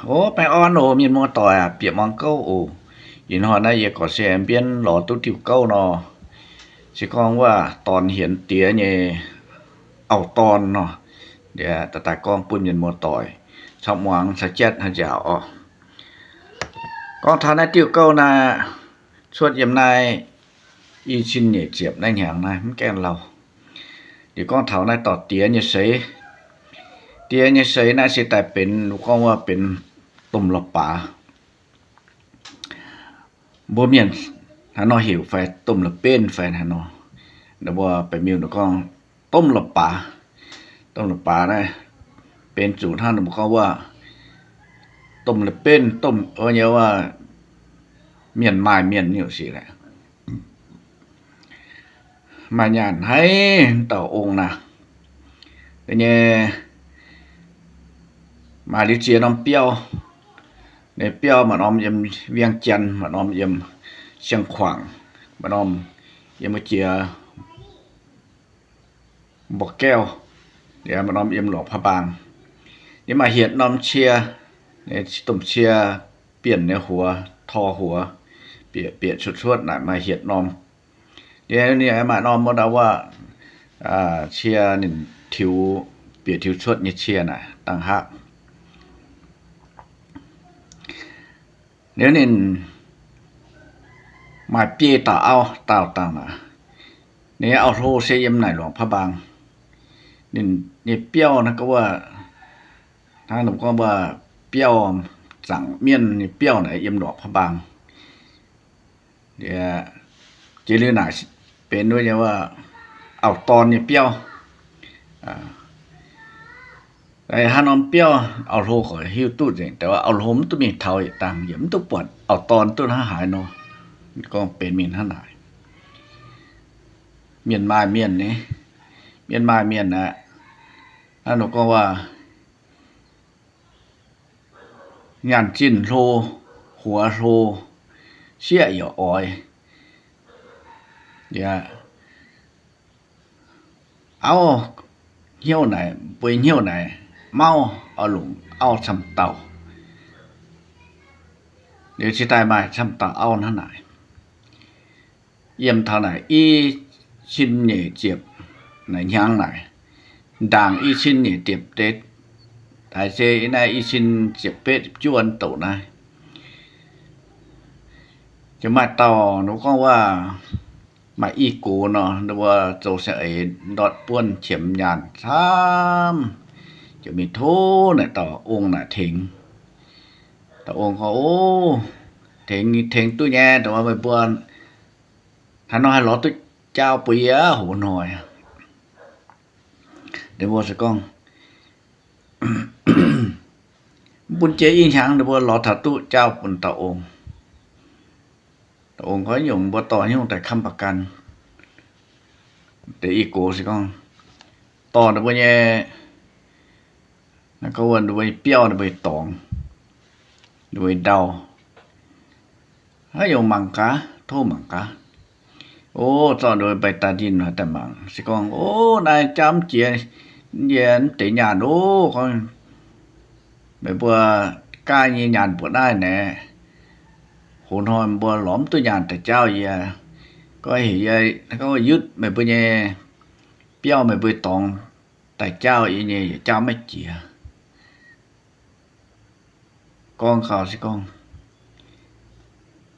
Ủa, bạn on ồ, mình mua tỏi à, biệt mong câu ồ. Nhìn họ này giờ có xe biến lò tu tiểu câu nó. Chỉ conว่าตอนเห็นเตี๋ยเนี่ยเอาตอนเนาะเดี๋ยวตากล้องปุ่นยันมัวต่อยชอบหวังสะเจ็ดหาเจ้าอ๋อก็ทานได้tiểu câu na ชวดยำนายอีชินเนี่ยเจ็บในอย่างนายมันแกนเราเดี๋ยวก็เถาในต่อเตี๋ยเนี่ยเสยเตี๋ยเนี่ยเสยน่าสิแต่เป็นก็ว่าเป็นตุ่มหลบป่าบ่เมียนหาน้อหิวไฟต้มละเป็นไฟหาน้อเดี๋ยวว่าไปมิวเดี๋ยวก็ต้มละป่าได้เป็นสูตรท่านบอกเขาว่าต้มละเป็นต้มเนี่ยว่าเมียนไม้เมียนนี่สิแหละมาหยานให้ต่อองค์นะเดี๋ยวนี้มาลิเจียน้ำเปรี้ยวในเปรี้ยวมันอมยำเวียงจันทร์มันอมยำเชียงขวางมันอมยำมะเจียบอกแก้วเดี๋ยวมันอมยำหลวงพระบางนี่มาเห็ดน้ำเชียเนี่ยตุ่มเชียเปลี่ยนในหัวทอหัวเปียชุดๆหน่อยมาเห็ดน้ำเดี๋ยวนี้มาน้ำมาดาว่าเชียนี่ทิวเปียทิวชุดนี่เชียน่ะต่างหากเดี๋ยวนี้มาเปียต่อเอาต่างนะนี่เอาโทเสียมไหนหลวงพระบางนี่เปรี้ยวนะก็ว่าทางหนุ่มก็ว่าเปรี้ยวสั่งเมียนนี่เปรี้ยวไหนเยี่ยมดอกพระบางเดี๋ยวจีรื้อหนาเป็นด้วยเนี่ยว่าเอาตอนนี่เปรี้ยวไอ้ฮานอมเปรี้ยวเอาโลขอหิ้วตู้เองแต่ว่าเอาโลมันต้องมีเท่าอีกต่างเดี๋ยวมันต้องปวดเอาตอนตู้หายเนาะก็เป็นมีนท่านหายเมียนมาเมียนนี่เมียนมาเมียนนะอันนู้นก็ว่างานจิ้นโลหัวโลเชี่ยหยออ้อยเดี๋ยวเอาเหี้ยวไหนไปเหี้ยวไหนเมาเอาหลุมเอาชำเต่าเดี๋ยวชิตายมาชำเต่าเอาท่าไหนเยี่ยมเท่าไหนอีชิ้นเนี่ยเจ็บไหนย่างไหนด่างอีชิ้นเนี่ยเจ็บเด็ดแต่เจในอีชิ้นเจ็บเป็ดจวนโตนะจะมาต่อหนูก็ว่ามาอีกูเนาะหรือว่าโจเสยดอดป้วนเฉียมยานซ้ำจะมีโทเนี่ยต่อองค์น่ะถิงต่อองค์เขาโอ้ถิงตู้แย่แต่ว่าไปป้วนถ้าน้อยหลอตู้เจ้าปีอะหัวหน่อยเดี๋ยวว่าสักก้องบุญเจยิ่งช้างเดี๋ยวว่าหลอถัดตู้เจ้าปุ่นต่อองค์เขาหยุ่งบ่ต่อยุ่งแต่คำประกันแต่อีโก้สิก้องต่อเดี๋ยวว่าเนี่ยแล้วก็วันเดี๋ยวเปรี้ยวเดี๋ยวตองเดี๋ยวเดาให้หยุ่งมังกะโทมังกะโอ้ตอนโดยไปตาดินแต่มังสิก้องโอ้นายจำเจียเย็นแต่หยาดโอ้เขาแบบว่ากายเงียหยาดปวดได้แน่hồn hồn bùa lõm tôi nhàn tại trao gì có hiểu vậy có dứt mày bữa nhẹ béo mày bữa tòng tại trao gì nhẹ trao mấy chị con khảo chứ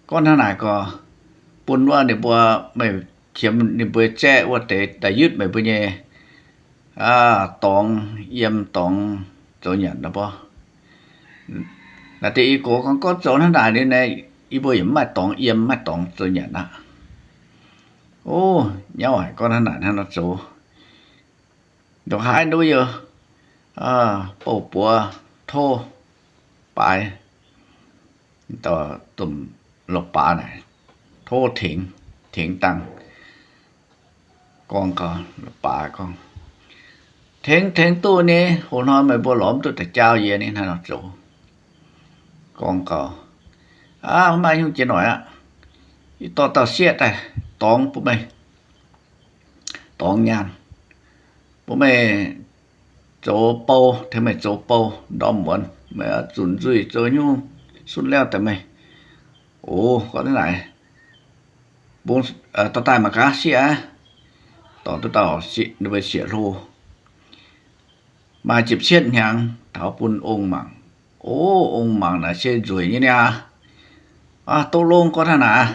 con thằng này có buồn quá để bùa mày chiếm để bữa che qua để tại dứt mày bữa nhẹ tòng yếm tòng chỗ nhận đó bò là thì cổ con có chỗ thằng này đây nàyอีบ่ยมาตองเอี่ยมมาตองตัวเนี่ยนะโอ้ยาวก็ขนาดนั้นโซดอกหายด้วยเยอะปูปัวโทไปต่อตุ่มหลบป่าไหนโทถิงตังกองก็หลบป่ากองถิงตัวนี้หัวนอนไม่บ่หลอมตัวแต่เจ้าเย็นนี่นะโซกองก็hôm nay không chỉ nói tao xiết này tón bố mày tón nhàn bố mày chỗ bao thế mày chỗ bao đó muốn mà chuẩn rủi rồi nhung sút leo tại mày có thế này bốn tao tài mà cá xịa tao tao xịa nó về xịa lô mà chụp xiết nhang tháo bún ông mảng ông mảng là xe rủi như nè tô lông có thế nào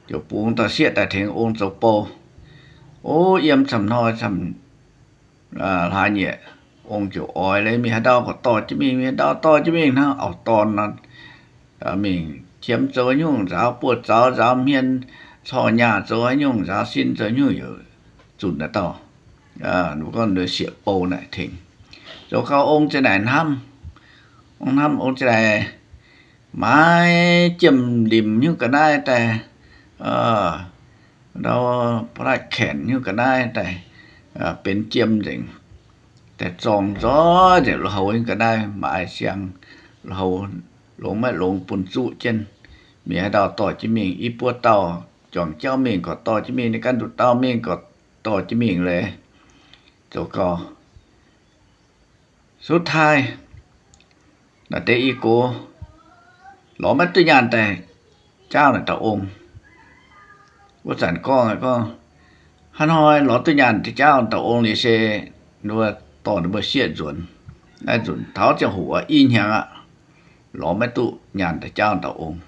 chụp bún tao xiết tại thành ông dầu bò yếm sầm nói sầm hai nhẹ ông chịu ỏi lấy mình đau có to chứ mình đau to chứ mình nó ở to nó mình chiếm chỗ nhung giáo bột giáo miên cho nhà chỗ nhung giáo xin chỗ nhung ở chuẩn là to nó còn được xịa bầu này thỉnh rồi cao ông trên này ông trên này mãi chìm đìm như cái này tại đâu phải khẻn như cái này tạiเป็นเจียมจริงแต่จองจ้อเดี๋ยวเราเองก็ได้หมายเสียงเราหลงไม่หลงปุ่นจุเจนมีให้ดาวต่อจิมิงอีปัวเต่าจองเจ้าเมงก็ต่อจิมิงในการดูเต่าเมงก็ต่อจิมิงเลยเจ้าก็สุดท้ายน่ะเตอีโกหลอไม่ตุยานแต่เจ้าน่ะตาองค์ว่าสันก็Hanoi lọ tự nhiên thì cháu tàu ông này sẽ nuôi tỏ được bớt xiết chuẩn ai chuẩn tháo cho hủ in hàng ạ lọ mấy tụ nhàn thì cháu tàu ông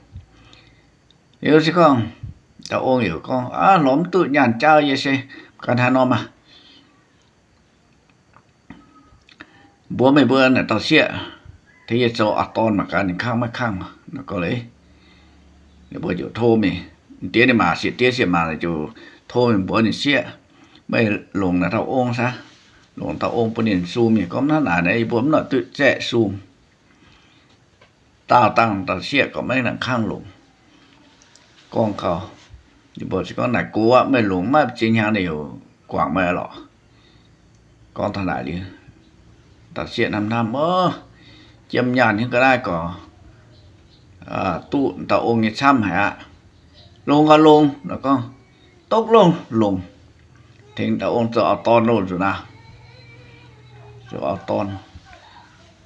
hiểu chứ không tàu ông hiểu con lọ mấy tụ nhàn cháu vậy sẽ cần Hanoi mà bố mày bữa này tàu xiết thì giờ cho ton mà cái khang mà nó có lấy để bữa chỗ thô mày tiếng này mà xiết mà là chỗ thôi mình bỏ đi xe bây lồng là tao ôm sao lồng tao ôm bữa điện zoom thì có nó là đây bấm nó tự chạy zoom tao tăng tao xe có mấy là khang lồng con cầu thì bữa chỉ có này cố á mấy lồng mà trên nhà đều quảng mấy lọ con thằng lại đi tao xe năm chiêm nhàn những cái này có tụ tao ôm như xăm hả lồng có lồng nó con tốc lùng thỉnh ta ôn cho ton luôn rồi nào cho ton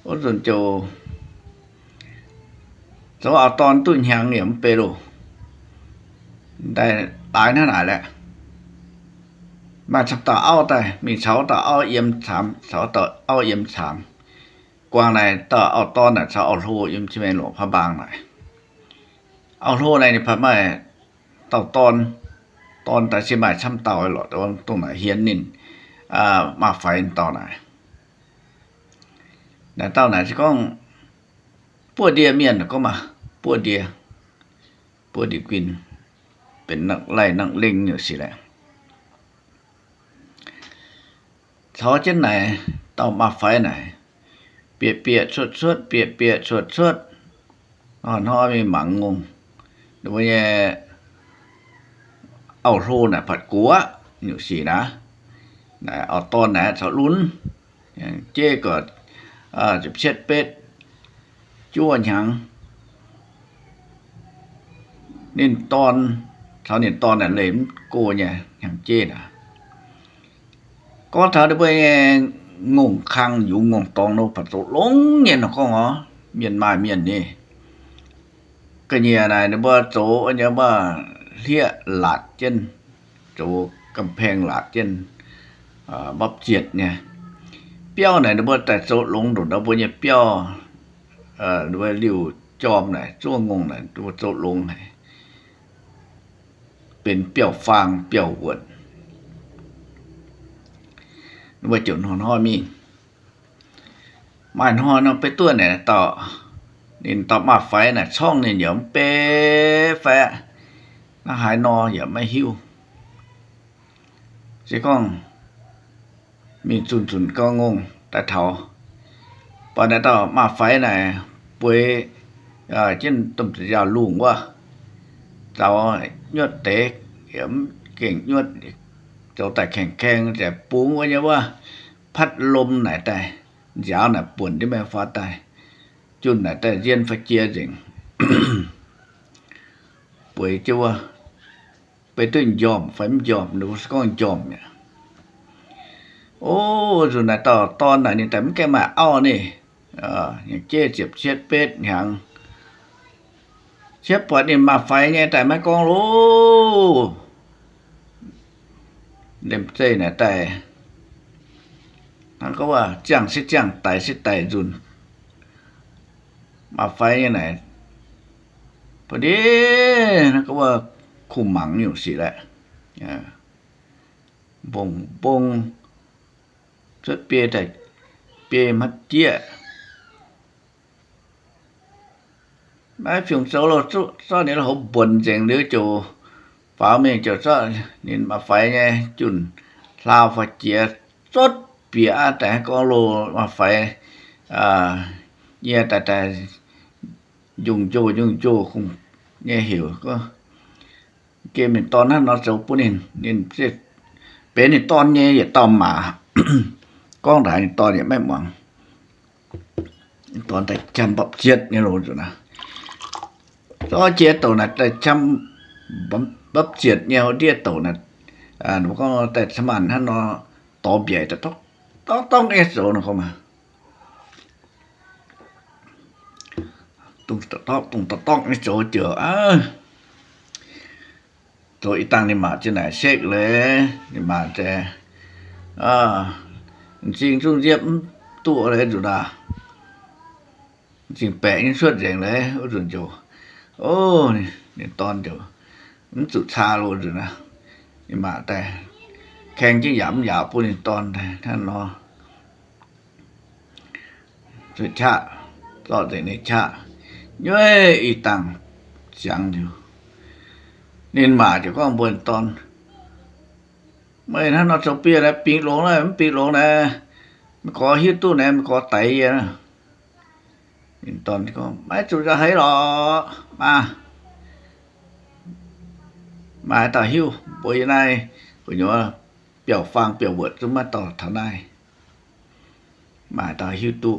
ôn rồi cho ton tụi hàng điểm pe đồ đây tái nó lại đấy mà sắp tao ao tay mình sáu tao ao yếm sám sáu tao ao yếm sám quang này tao ao ton này sáu ao thô yếm chim lộ pha bang này ao thô này thì phải mà tao tonตอนแต่เชียงใหม่ช่ำเตาไอ้หรอแต่ว่าตรงไหนเฮียนนินมาไฟตอนไหนแต่เตาไหนจะก็ปวดเดียเมียนก็มาปวดเดีกินเป็นนักไล่นักเล่งอยู่สิแหละท้อเช่นไหนเตามาไฟไหนเปียชดเปียชดห่อมีหมังงงหรือว่าเอาโรน่ะผัดกัวอยู่สินะเอาตอนไหนสาวลุ้นเจ๊ก็จะเช็ดเป็ดจ้วนหยังนี่ตอนเขาเนี่ยตอนนั้นเลยโกเนี่ยอย่างเจ๊น่ะก็ถ้าได้ไปงงคังอยู่งงตองโนผัดโตลงเนี่ยnó có ngó miềnนี่ก็เนี่ยnày nóบ่โตอันเนี้ยบ่เลี้ยหลาดเจนโจกำแพงหลาดเจนบับเจียดเนี่ยเปี้ยวไหนนะบ่แต่โจลงโดดเอาบ่เนี่ยเปี้ยวด้วยริ้วจอมไหนจ้วงงไหนตัวโจลงไหนเป็นเปี้ยวฟางเปี้ยวหวนว่าจุดหอนห้อมีมันหอนเอาไปตัวไหนต่อนี่ต่อมาไฟน่ะช่องนี่เดี๋ยวเป๊ะแฟnó hại no giờ mới hiu chỉ con mình chun con ngon tại thầu và đã tao mà phải này bơi trên tầm giờ luồng quá tao nhốt té hiểm กิ่งnhốt tao tại khenแต่ปุ้งว่าเนี่ยว่าพัดลมไหนแต่ยาวน่ะป่วนที่แม่ฟ้าตายจุนไหนแต่เย็นฟ้าเจียจริง ป่วยจ้ว่าไปตื่นยอมไฟมันยอมดูก็ยอมเนี่ยโอ้ส่วนไหนตอนไหนนี่แต่มันแกมาอ้อนี่ อย่างเจ๊เจ็บเช็ดเป็ดอย่างเช็ดปวดนี่มาไฟเนี่ยแต่ไม่กองรู้เล่มเจ้เนี่ยแต่ท่านก็ว่าจ้างสิจ้างไต่สิไต่จุนมาไฟเนี่ยไหนพอดีท่านก็ว่าคุมหมังอยู่สิแหละบงจะเปียแต่เปียมัดเจี๊ยMấy phim số lo số này là hộp buồn chèn đứa chủ pháo mình cho số nên mà phải nghe chun lao phải chia sốt bịa tại có lô mà phải nghe tại dùng cho không nghe hiểu có kia mình to nó xấu bún nên bé này to nghe vậy to mà con đại to vậy mấy mỏng to tại chăm bọc chết nghe rồi nè do chia tổ này tại chăm bắp triệt nhiều đĩa tổ này nó có tại sắm ăn nó to bể tại to nghe số nó không à tung to nghe số chưa rồi tăng đi mà trên này xếp lấy đi mà thế chính trung diệp tụ lấy rồi đã chính bẻ những suất rèn lấy ở rồi chỗนี่ตอนเดี๋ยวมันสุดชาโลดอยู่นะนี่มาแต่แข่งที่หยาบพูดในตอนท่านรอสุดชาต่อแต่ในชาย้อยอีตังจังอยู่นี่มาเดี๋ยวก็บนตอนไม่ท่านนอสเปียแล้วปีหลงแล้วมันปีหลงแล้วมันขอฮิตตู้ไหนมันขอไต่นะตอนก็ไม่จุจะให้หรอมาต่อหิ้วบอยนายคุณโยเปี่ยวฟังเปี่ยวเวิร์ดขึ้นมาต่อทางได้มาต่อหิ้วตู้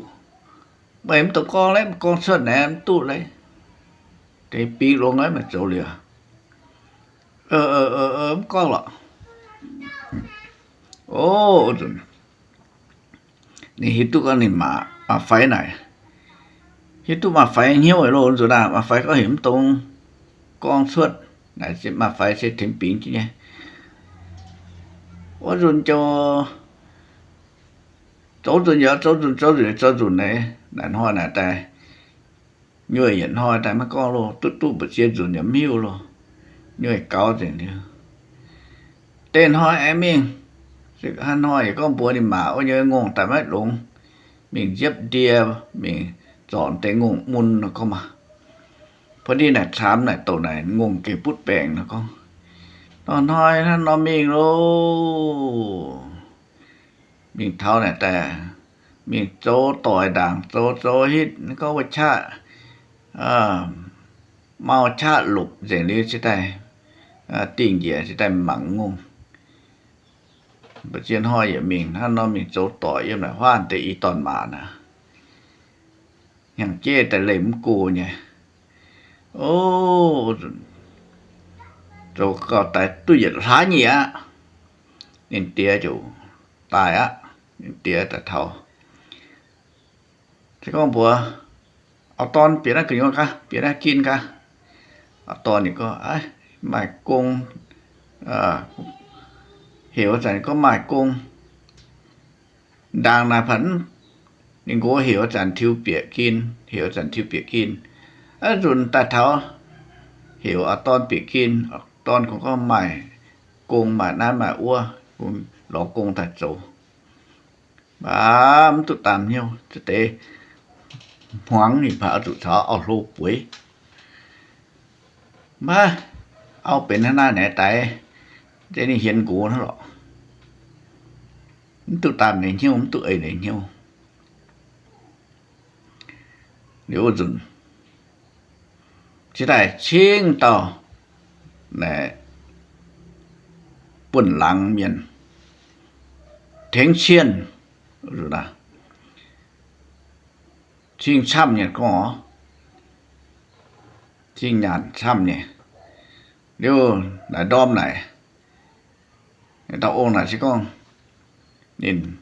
ไม่เห็นตัวกองเลยกองเสื้อแหนมตู้เลยแต่ปีลงเลยมันโจเหลือมันก็หรอโอ้นี่หิ้วตู้ก็นี่มาไฟไหนฮิตุมาไฟเหี้ยวไอ้โลนสุดามาไฟก็เห็นตรงกองสวดไหนจะมาไฟเสร็จถึงปีนที่เนี่ยว่ารุ่นโจรุ่นเยอะรุ่นไหนนั่นห้อน่ะแต่ย่อยเห็นห้อแต่มันก็โลตู้เปิดเสียรุ่นอย่ามิ้วโลย่อยเก่าจริงเดียวเต้นห้อยไอ้มิ่งสึกหันห้อยก็ปวดดิหมาว่าเยอะงงแต่ไม่หลงมิ่งเย็บเดียมิ่งสอนแต่งงมุนนะก็มาพอดีไหนถามไหนตัวไหนงงเก็บพุดแปลงนะก็ตอนน้อยท่านนอนมีโลมีเท่าไหนแต่มีโจต่อยด่างโจฮิตก็ว่าชาเมาชาหลุบเสียงนี้ใช่ไหมติ่งเหยียใช่ไหมหมังงงประเจียนห้อยอย่ามิงท่านนอนมีโจต่อยยังไงว่านแต่อีตอนมานะอย่างเจ๊แต่เหล่มกูเนี่ยโอ้เราก็แต่ตู้เย็นร้ายเนี่ยนี่เตี้ยอยู่ตายนี่เตี้ยแต่เท่าที่ก็บัวเอาตอนเปลี่ยนอะไรกันอยู่กันเปลี่ยนอะไรกินกันเอาตอนนี้ก็หมายกงเหวใส่ก็หมายกงดังนาพันnhưng cô hiểu rằng thiếu biệt kín rồi ta tháo hiểu ở ton biệt kín ton cũng có mày cùng mà nam mà ua cùng lọ cùng thật số bà tụt tạm nhau thực tế hoáng thì phải tụt thở ở lô quấy màเอาเป็นหน้าไหนแต่เจนี่เห็นกูนั่นหรอtụt tạm này nhau tụt ấy này nhau nếu dừng chỉ tại chiên tàu để buồn lắng miền thánh chiên rồi là chiên chăm nhỉ có chiên nhàn chăm nhỉ nếu là đom này tàu ôn này chứ con nhìn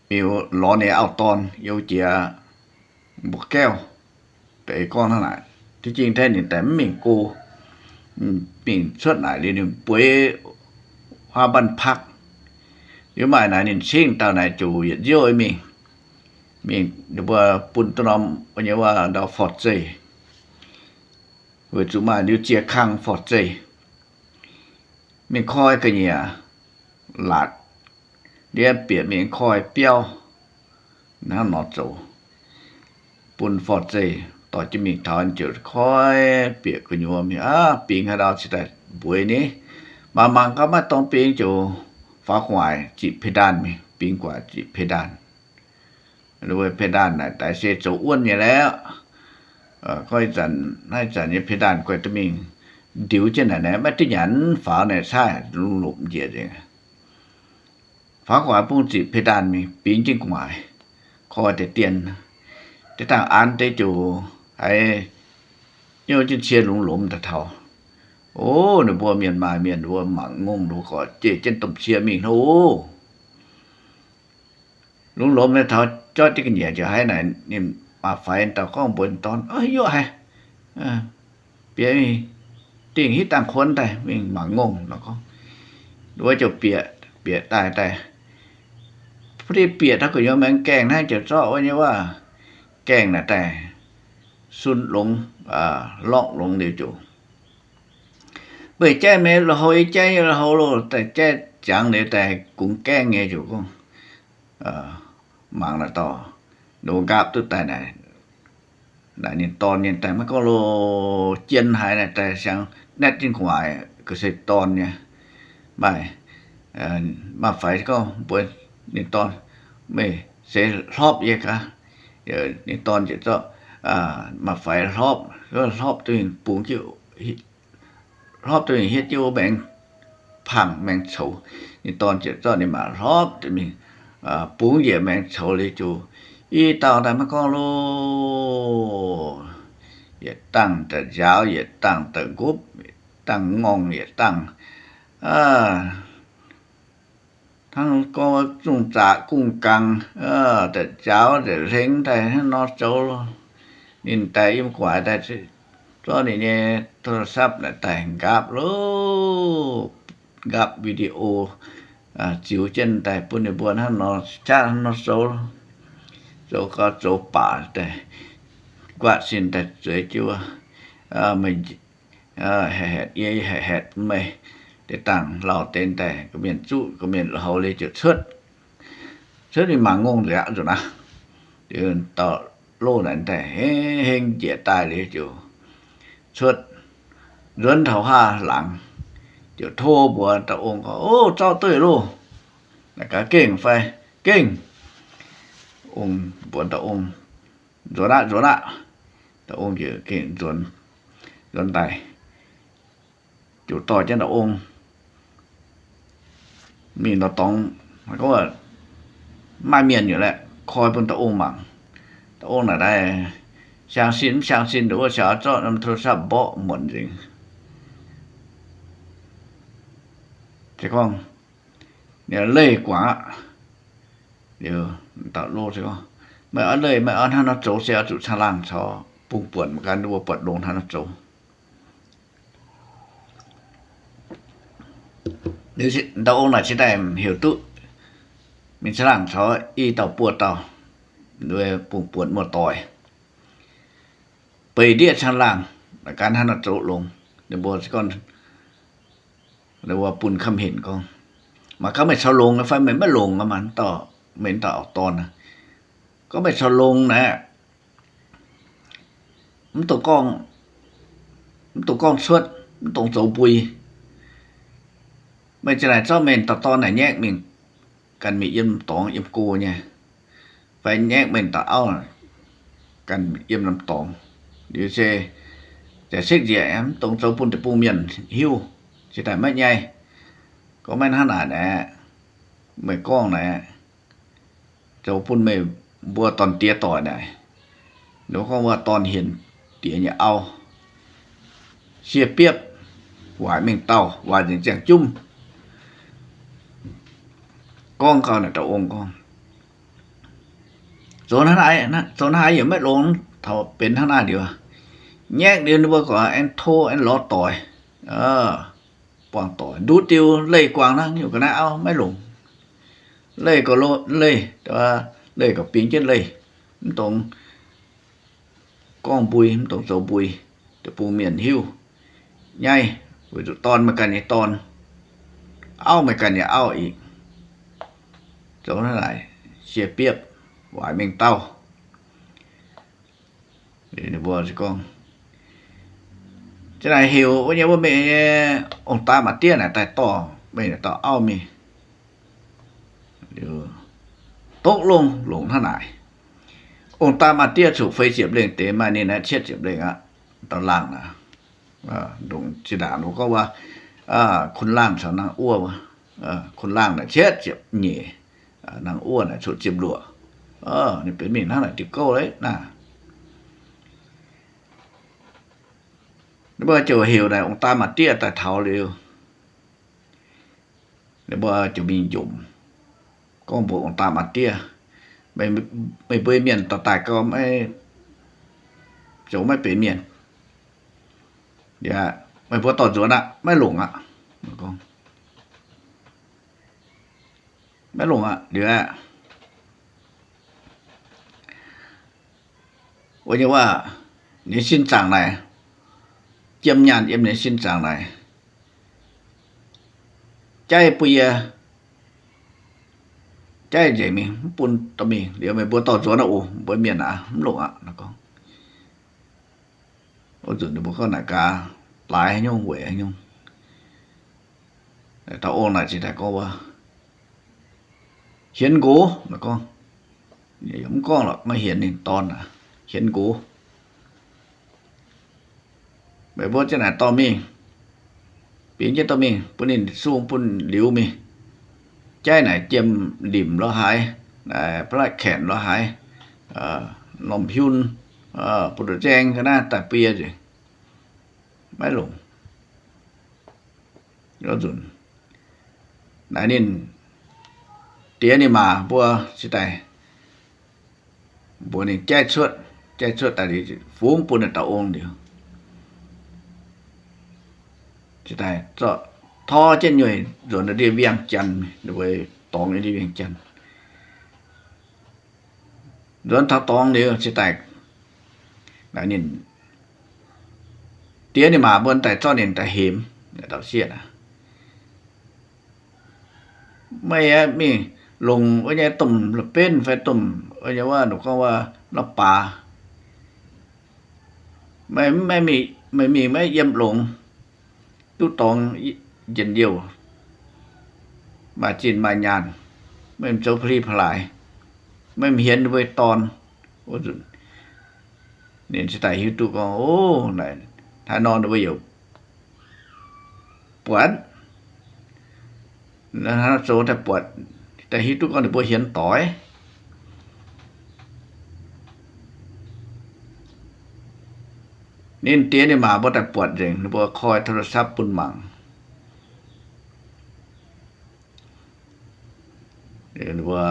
มีล้อเนี่ยเอาตอนyêuเจียบวกแก้วแต่con thằng nàyที่จริงแท้นี่แต่mình cô mình suốt lại đi buổi hoa banพัก nếu mà này nên xin tao này chủ hiện dưới mình được qua bún tôm bao nhiêuว่าđào phọt dây vừa chúng mà nếu chia khang phọt dây mình coi cái gì à lạt đi biển mình coi béo nó nọt dầu bún phọt dâyต่อจะมีทานจุดคอยเปียกกันอยู่มีปีงให้เราสิได้บุยนี้มังก็มาต้องปีงจูฟ้าขวายจีเพดานมีปีงกว่าจีเพดานด้วยเพดานน่ะแต่เสียจูอ้วนอยู่แล้วค่อยจันให้จันนี่เพดานก็จะมีดิวเช่นไหนไม่ที่หยันฝาเนี่ยใช่หลุมเยอะเลยฟ้าขวายปุ่งจีเพดานมีปีงจริงกว่าคอยแต่เตียนแต่ทางอันได้จูไอ้โยจะเชียร์หลงแต่เท่าโอ้เนี่ยบัวเมียนมาเมียนบัวหมังงงดูก่อนเจเจนตบเชียร์มีโอ้หลงเนี่ยเท่าจอดที่กันเหยียดจะให้ไหนนี่มาไฟแต่ข้องบนตอนโย่ไอ้เปียมีติ่งฮิตต่างคนแต่มีหมังงงแล้วก็ดูว่าจะเปียตายแต่พอดีเปียถ้าเกิดยอมแมงแกงน่าจะชอบว่าเนี่ยว่าแกงน่ะแต่สุนหลงลอกหลงเดียวจูbởi trái mẹ là hồi trái là hồi rồi tại trái chẳng để tại cũng kén nghe chủ con mạng là to đồ gạp tôi tại này đại niên ton niên tại mới có lô chiên hải này tại sáng nét trên ngoài cứ xây ton nha bài mà phải có buổi niên ton mày sẽ lóp vậy cả niên ton chỉ cho mà phải lópตัวเองปูงจิ้วรอบตัวเองเฮ็ดอยู่แบ่งพังแบ่งโฉนี่ตอนเจ็ดตอนนี้มารอบตัวนี้ปูงเหยียบแบ่งโฉเลยจูอีตอนแต่มันก็โลอย่าตั้งแต่ยาวอย่าตั้งแต่กุบตั้งงงอย่าตั้งทั้งก็จุงจ่ากุ้งกังแต่เจ้าแต่เร่งแต่ให้นอโจนินแต่ยิ่งกว่าแต่ตอนนี้เนี่ยโทรศัพท์เนี่ยแต่งกับลูกกับวิดีโอจิ๋วเจนแต่ปุ่นในบัวท่านนอชาท่านนอโจก็โจป่าแต่กว่าสินแต่สวยจัวไม่แหดเย่แหดไม่แต่ต่างเราเต้นแต่ก็เมียนจุก็เมียนเราเลยจุดเชิดนี่มางงเลยจุนะเดินต่อโลนั่นแต่เฮงเจียตายเลยจูชุดเดินเท่าห้าหลังเดี๋ยวโทรบัวตะองค์ก็โอ้เจ้าเต้ยลูกแล้วก็เก่งไฟเก่งองค์บัวตะองค์โจระตะองค์เยอะเก่งโจนตายจุดต่อเจ้าตะองค์มีเราต้องมันก็ว่าไม่เมียนอยู่แหละคอยบนตะองค์มั่งตะองค์น่ะได้相信如果想要做那么多啥不稳定这个你累quá điều tạo lô chứ không mà ở đây mà ở nó chỗ xe chủ xa làng cho bùng buồn một cái đua bật đồn nó chỗ nếu tao ông là chỉ đại hiểu tự mình sẽ làm cho y tàu buồn tàu đuôi bùng buồn một tỏiไปเดียชั้นล่างการท่านโจลงเดี๋ยวบัวก่อนเดี๋ยวว่าปุ่นคำเห็นก็มาเขาไม่ชะลงนะไฟไม่ลงมันต่อเหม็นต่อออกตอนนะก็ไม่ชะลงนะมันตัวกล้องชวดมันตรงโจปุยไม่จะไหนเจ้าเมนต่อตอนไหนแยกmìnhกันมียิ้มตองยิ้มกูเนี่ยไฟแยกเมนต่อเอากันยิ้มลำตองđiều xe để xích gì em tổng số phun từ phun miền hiu chỉ tại mấy nhai có mấy hắn nè mấy con nè số phun mấy bùa toàn tia tỏi này nếu không bùa toàn hiền tia nhà ao chia piếp hoài mình tàu hoài những chàng chung con là tàu ông con โซนท่าไหนนะโซนท่าอย่าไม่ลงเท่าเป็นท่าหน้าเดียวแยกเดียวนึกว่าก่อนแอนโทแอนล้อต่อยปวางต่อยดูติวเล่ยกวางนะอยู่กันนะเอาไม่ลงเล่ยก็โลเล่ยแต่ว่าเล่ยก็ปิงเจ็ดเล่ยมันตรงก้องปุยมันตรงโซปุยแต่ปูเมียนหิวใหญ่ตอนมากันนี่ตอนเอามากันเนี่ยเอาอีกโซนเท่าไหร่เสียเปียบหวายเมงเต้าเดี๋ยวบัวสิกองจะไหนหิววันนี้ว่าไม่องตามาเตี้ยน่ะแต่ต่อไม่ต่อเอามีเดี๋ยวตกลงท่าไหนองตามาเตี้ยถูกไฟเสียบเร่งเตะมานี่นะเช็ดเสียบเร่งอะตอนล่างนะดงจิดาหนูก็ว่าคนล่างสาวนางอ้วนคนล่างน่ะเช็ดเสียบเหนี่นางอ้วนน่ะฉุดเสียบหลัวนี่เป็นมีนั่นแหละติโก้เลยนะแล้วว่าจะหิวได้องตามาเตี้ยแต่เท้าเร็วแล้วว่าจะมีหยุ่มก็บอกองตามาเตี้ยไม่เปเมียนต่อตายก็ไม่จะไม่เปเมียนเดี๋ยวไม่พอต่อจวนอะไม่หลงอะก็ไม่หลงอะเดี๋ยวว่าจะว่านี่สิ้นจางไหนเจียมยานเอ็มในสิ้นจางไหนใจปุยใจใจมีปุ่นตมีเดี๋ยวไม่บัวต่อจวนนะโอ้บัวเมียนอะมันหลงอะนะก็โอ้จุดเดี๋ยวบัวเข้าหน้ากาลายให้ยงหวยให้ยงแต่ถ้าโอ้หน่อยสิแต่ก็ว่าเขียนกูนะก็อย่ามันก้องหรอกไม่เห็นนี่ตอนน่ะเขียนกูไม่บัวจะไหนต่อมีปีนจะต่อมีปุ่นนี่สู้ปุ่นหลิวมีใจไหนเจียมดิ่มแล้วหายพระแขนแล้วหายนมพิวน์ปุตแจงก็น่าแต่เปียสิไม่หลงแล้วจุนไหนนี่เตี้ยนี่มาบัวสิแต่บัวนี่แจ้ชดแต่ดิฟูงปุ่นตะองเดียวสิแต่ก็ทอเช่นอยู่ส่วนเดียเวียงจันทร์ด้วยตองนี่เวียงจันทร์ส่วนถ้าตองเดียวสิแต่ไหนนี่เตี้ยนี่มาบนแต่จ้อเด่นแต่เหมแต่เสียนะไม่มีลงว่าจะตุ่มละเป็นไฟตุ่มว่าจะว่าหนูก็ว่าละป่าไม่มีไม่เยี่ยมลงตู้ตองเย็นเดียวมาจีนมายานไม่เจ้าพรีพลายไม่เห็นด้วยตอนโอ้เนี่ยสไตล์ฮิวตุก็โอ้ไหนถ้านอนด้วยอยู่ปวดแล้วถ้าโซแต่ปวดแต่ฮิตุก็เดี๋ยวเห็นต่อยนี่เตี้ยนี่มาบ่แต่ปวดเองเดี๋ยวคอยโทรศัพท์ปุ่นมังเดี๋ยวว่า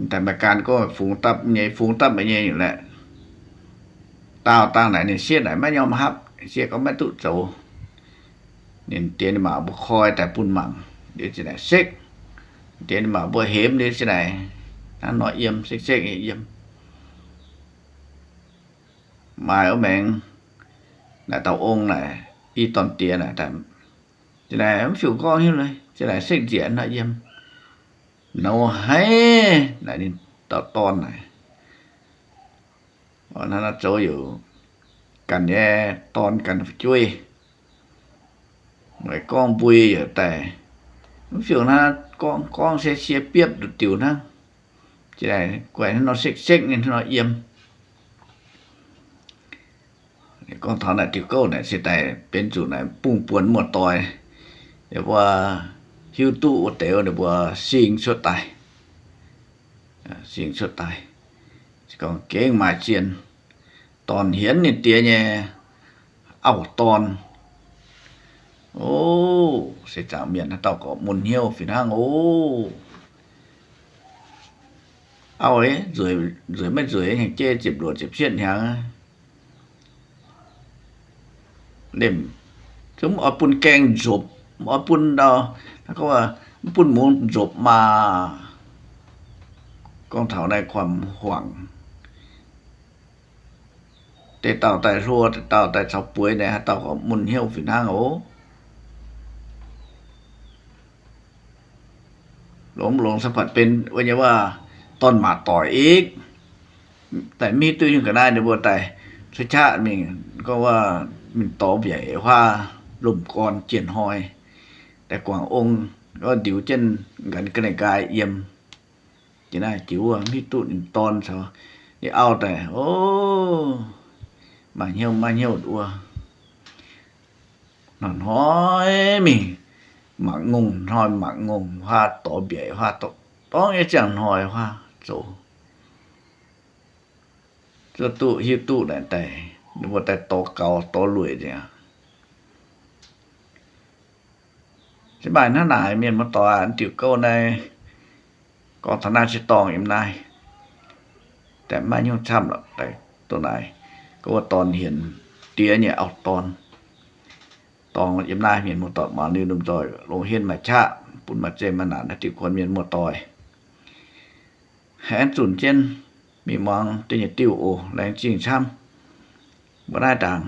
แต่อาการก็ฝูงตับใหญ่ฝูงตับไม่ใหญ่อยู่แหละตาวต่างไหนเนี่ยเสียไหนไม่ยอมรับเสียก็ไม่ตุโจเนี่ยเตี้ยนี่มาบ่คอยแต่ปุ่นมังเดี๋ยวจะไหนเซ็กเตี้ยนี่มาบ่เห็มเดี๋ยวจะไหนถ้าหน่อยเยี่ยมเซ็กเยี่ยมมาở mẹn là tàu ôn này y toàn tiền này tại cái này em chịu con như này cái này xích diễn lại em nấu hay lại đi tàu ton này còn nó chỗอยู่กันแย่ตอนกันช่วยหน่วยกองปุยอยู่แต่ผมchịu nó con sẽ chia tiếp được tiểu nó cái này quậy nó xích nên nó imก็ถอนอะติโก้เนี่ยสิแต่เป็นจุดไหนปุ่งปวนหมดตอยเดี๋ยวว่าฮิวตู้เต๋อเดี๋ยวว่าสิงสุดตายก็เก่งมาเชียนตอนเห็นนี่เตี้ยเนี่ยเอาตอนโอ้เสียจากเมียนเต่าก็มุนเหี่ยวฝีนางโอ้ ao ấy rưỡi mấy rưỡi hàng chê chịp đùa chịp xiên hàng đêm chúng ởปุ่นแกงจบởปุ่นเราแล้วก็ว่าปุ่นหมูจบมากองเถาในความห่วงแต่เต่าแต่รัวแต่เต่าแต่ชาวป่วยเนี่ยเต่าก็มุนเหี้ยวฝีนางโอ้หลงสัมผัสเป็นว่าจะว่าต้นหมาต่อยอีกแต่มีตัวยังก็ได้ในบัวแต่สุชาติมีก็ว่ามันต่อใหญ่ว่าลุ่มกรเจียนหอย แต่กวางองค์ก็ดิวเจนกันกระกายเอี่ยมจะได้จิ๋วมีตุนตอนsaoนี่เอาแต่โอ้มาเหี่ยวดัวนอนห้อยมีหมักงงหอยหมักงงว่าต่อเบียว่าต่อต้องไอ้จังหอยว่าโจจะตุหิวตุแต่ดูว่าแต่โตเก่าโตรวยเนี่ยสบายหน้าหนายเมียนมาต่ออันติวเก้าในกองธนาชิตองเอ็มนายแต่ไม่ยุ่งช่ำหรอกแต่ตัวไหนก็ว่าตอนเห็นเตี้ยเนี่ยเอาตอนเอ็มนายเมียนมาต่อมาลืมจอยลงเห็นมาชะปุ่นมาเจมาหนาติคนเมียนมาต่อยแหนสุนเจนมีมองตีนติ้วโอแรงจริงช่ำบ่ได้ต่าง